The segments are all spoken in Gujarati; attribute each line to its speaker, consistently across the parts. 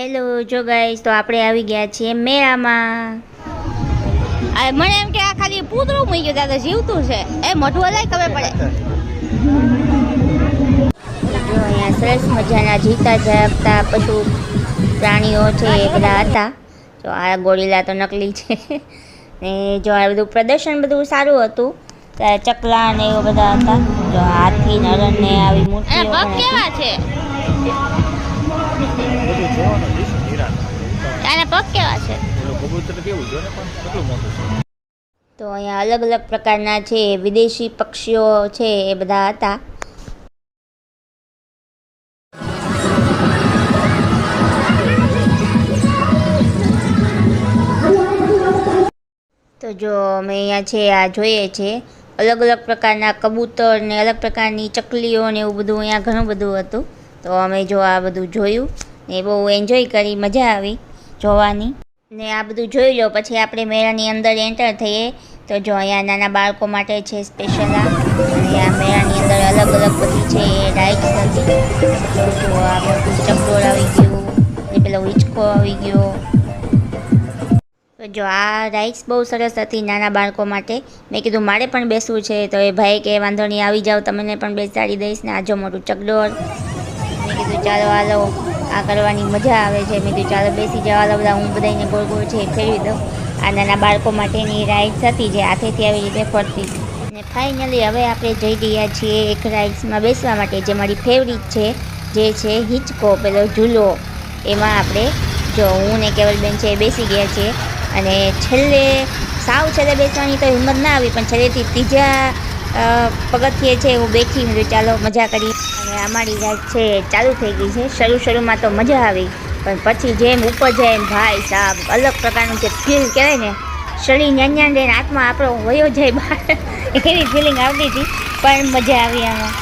Speaker 1: હેલો જો ગાઈસ, તો આપણે આવી ગયા છીએ મેળામાં. મને એમ કે આ ખાલી પૂતળું મૂકી ગયું, ત્યાં જીવતું છે એ મોઢું હલાય ખબર પડે. જો અહીંયા સરસ મજાના જીતા જાગતા પશુ પ્રાણીઓ છે એ બધા હતા. જો આ ગોરીલા તો નકલી છે ને જો આ બધું પ્રદર્શન બધું સારું હતું. ચકલા ને એવું બધા હતા. જો હાથી નરણ ને આવી મૂર્તિઓ પણ હતી. પગ કેવા છે? તો અહીંયા અલગ અલગ પ્રકારના છે વિદેશી પક્ષીઓ છે એ બધા હતા. તો જો અમે અહીંયા છે આ જોઈએ છે અલગ અલગ પ્રકારના કબૂતર ને અલગ પ્રકારની ચકલીઓ ને એવું બધું અહીંયા ઘણું બધું હતું. તો અમે જો આ બધું જોયું ને બહુ એન્જોય કરી, મજા આવી જોવાની. ને આ બધું જોઈ લો પછી આપણે મેળાની અંદર એન્ટર થઈએ. તો જો અહીંયા નાના બાળકો માટે છે સ્પેશિયલ અને આ મેળાની અંદર અલગ અલગ બધી છે એ રાઇડ્સ હતી. જો આ બધું ચકડોળ આવી ગયું ને પેલો હિંચકો આવી ગયો. તો જો આ રાઇડ્સ બહુ સરસ હતી નાના બાળકો માટે. મેં કીધું મારે પણ બેસવું છે, તો એ ભાઈ કે વાંધો નહીં આવી જાઓ, તમને પણ બેસાડી દઈશ. ને આ જો મોટું ચકડોળ. મેં કીધું ચાલો હાલો, આ કરવાની મજા આવે છે. મેં કીધું ચાલો બેસી જવા બધા, હું બધાને ગોળ ગોળ છે ફેરવી દઉં. આ નાના બાળકો માટેની રાઇડ્સ હતી જે હાથેથી આવી રીતે ફરતી. ને ફાઇનલી હવે આપણે જઈ રહ્યા છીએ એક રાઇડ્સમાં બેસવા માટે જે મારી ફેવરિટ છે, જે છે હિંચકો, પેલો ઝૂલો. એમાં આપણે જો હું ને કેવલબેન છે બેસી ગયા છીએ. અને છેલ્લે સાવ છેલ્લે બેસવાની તો હિંમત ના આવી, પણ છેલ્લેથી ત્રીજા પગથિયે છે હું બેઠી. મેં ચાલો મજા કરી. અને અમારી રાઈડ છે ચાલુ થઈ ગઈ છે. શરૂમાં તો મજા આવી, પણ પછી જેમ ઉપર જાય એમ ભાઈ સાહેબ અલગ પ્રકારનું જે ફીલ કહેવાય ને, શરીર ન્યાન્યા ને હાથમાં આપણો વયો જાય બહાર એવી ફિલિંગ આવતી હતી, પણ મજા આવી આમાં.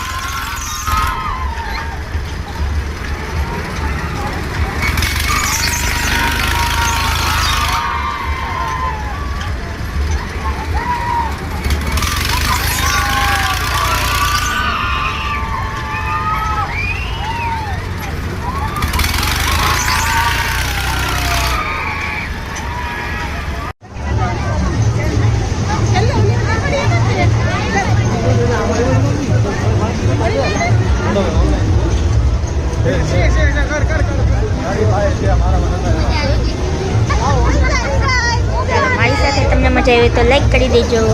Speaker 1: મારી સાથે તમને મજા આવી તો લાઈક કરી દેજો.